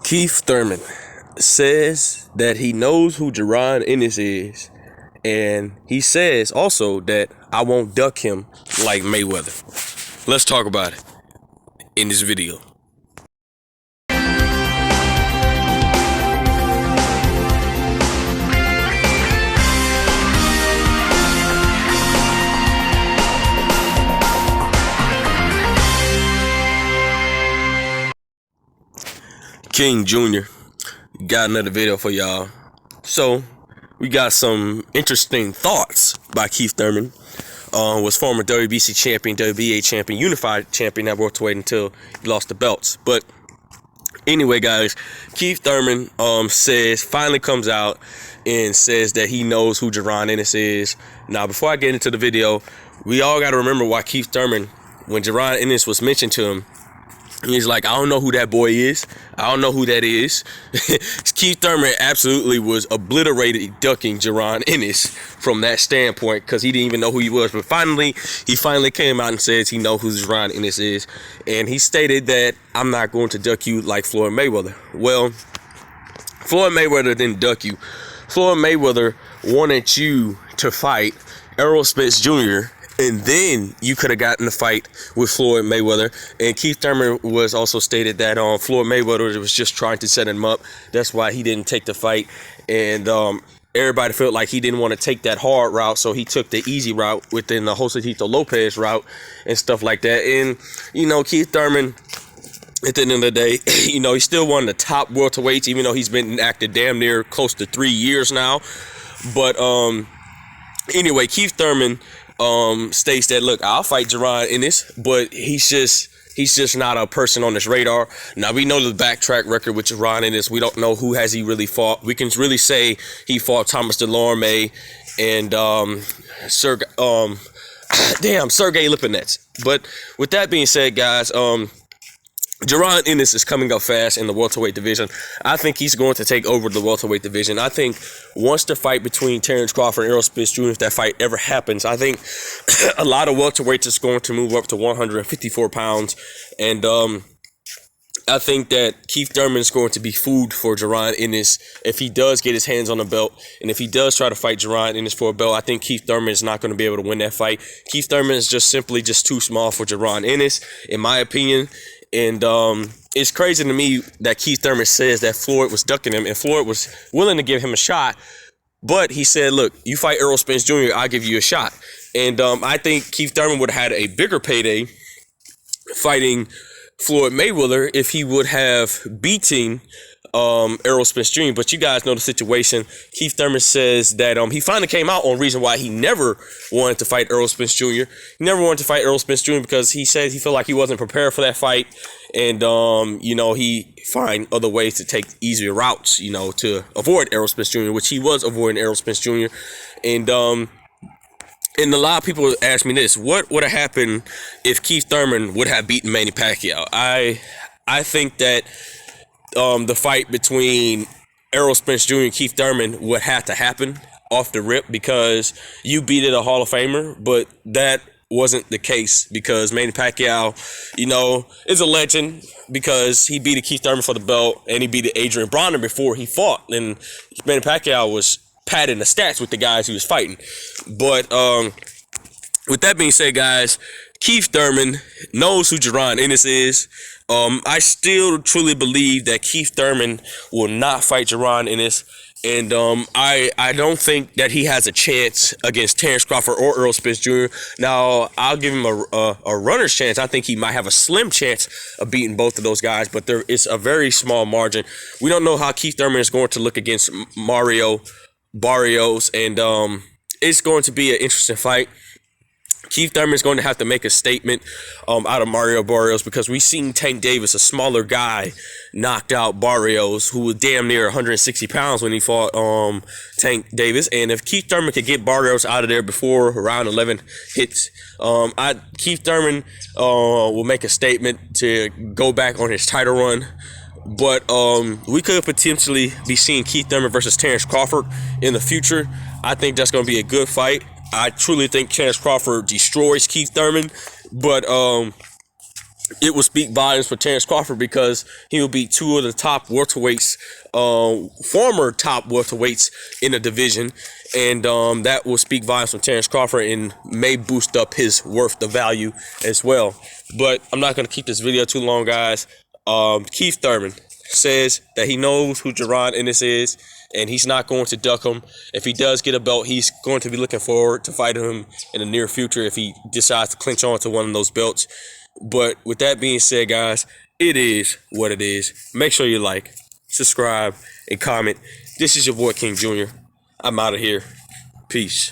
Keith Thurman says that he knows who Jaron Ennis is, and he says also that I won't duck him like Mayweather. Let's talk about it in this video. King Jr. got another video for y'all. So we got some interesting thoughts by Keith Thurman. Was former WBC champion, WBA champion, unified champion at welterweight until he lost the belts. But anyway, guys, Keith Thurman finally comes out and says that he knows who Jaron Ennis is. Now, before I get into the video, we all got to remember why Keith Thurman, when Jaron Ennis was mentioned to him, he's like, I don't know who that boy is. I don't know who that is. Keith Thurman absolutely was obliterated ducking Jaron Ennis from that standpoint because he didn't even know who he was. But he finally came out and says he knows who Jaron Ennis is. And he stated that I'm not going to duck you like Floyd Mayweather. Well, Floyd Mayweather didn't duck you. Floyd Mayweather wanted you to fight Errol Spence Jr., and then you could have gotten the fight with Floyd Mayweather. And Keith Thurman was also stated that Floyd Mayweather was just trying to set him up. That's why he didn't take the fight. And everybody felt like he didn't want to take that hard route, so he took the easy route within the Josecito Lopez route and stuff like that. And, Keith Thurman, at the end of the day, he's still one of the top welterweights, even though he's been active damn near close to 3 years now. But anyway, Keith Thurman states that, look, I'll fight Jaron Ennis, but he's just not a person on this radar. Now, we know the backtrack record with Jaron Ennis. We don't know who has he really fought. We can really say he fought Thomas Delorme and Sergey Lipinets. But with that being said, guys, Jaron Ennis is coming up fast in the welterweight division. I think he's going to take over the welterweight division. I think once the fight between Terrence Crawford and Errol Spence Jr., if that fight ever happens, I think a lot of welterweights is going to move up to 154 pounds. And I think that Keith Thurman is going to be food for Jaron Ennis if he does get his hands on the belt. And if he does try to fight Jaron Ennis for a belt, I think Keith Thurman is not going to be able to win that fight. Keith Thurman is just simply too small for Jaron Ennis, in my opinion. And it's crazy to me that Keith Thurman says that Floyd was ducking him, and Floyd was willing to give him a shot. But he said, look, you fight Errol Spence Jr., I'll give you a shot. And I think Keith Thurman would have had a bigger payday fighting Floyd Mayweather if he would have beaten Errol Spence Jr. But you guys know the situation. Keith Thurman says that he finally came out on reason why he never wanted to fight Errol Spence Jr. He never wanted to fight Errol Spence Jr. because he said he felt like he wasn't prepared for that fight. And, he find other ways to take easier routes, to avoid Errol Spence Jr., which he was avoiding Errol Spence Jr. And a lot of people ask me this: what would have happened if Keith Thurman would have beaten Manny Pacquiao? I think that the fight between Errol Spence Jr. and Keith Thurman would have to happen off the rip because you beat a Hall of Famer, but that wasn't the case because Manny Pacquiao, is a legend because he beat Keith Thurman for the belt and he beat Adrian Bronner before he fought. And Manny Pacquiao was padding the stats with the guys he was fighting. But with that being said, guys, Keith Thurman knows who Jaron Ennis is. I still truly believe that Keith Thurman will not fight Jaron Ennis. And I don't think that he has a chance against Terrence Crawford or Errol Spence Jr. Now, I'll give him a runner's chance. I think he might have a slim chance of beating both of those guys, but there is a very small margin. We don't know how Keith Thurman is going to look against Mario Barrios, and it's going to be an interesting fight. Keith Thurman is going to have to make a statement out of Mario Barrios because we've seen Tank Davis, a smaller guy, knocked out Barrios, who was damn near 160 pounds when he fought Tank Davis. And if Keith Thurman could get Barrios out of there before round 11 hits, Keith Thurman will make a statement to go back on his title run. But we could potentially be seeing Keith Thurman versus Terrence Crawford in the future. I think that's going to be a good fight. I truly think Terrence Crawford destroys Keith Thurman. But it will speak volumes for Terrence Crawford because he will beat two of the top welterweights, former top welterweights in the division, and that will speak volumes for Terrence Crawford and may boost up his worth, the value as well. But I'm not going to keep this video too long, guys. Keith Thurman says that he knows who Jaron Ennis is, and he's not going to duck him. If he does get a belt, he's going to be looking forward to fighting him in the near future if he decides to clinch on to one of those belts. But with that being said, guys, it is what it is. Make sure you like, subscribe, and comment. This is your boy King Jr. I'm out of here. Peace.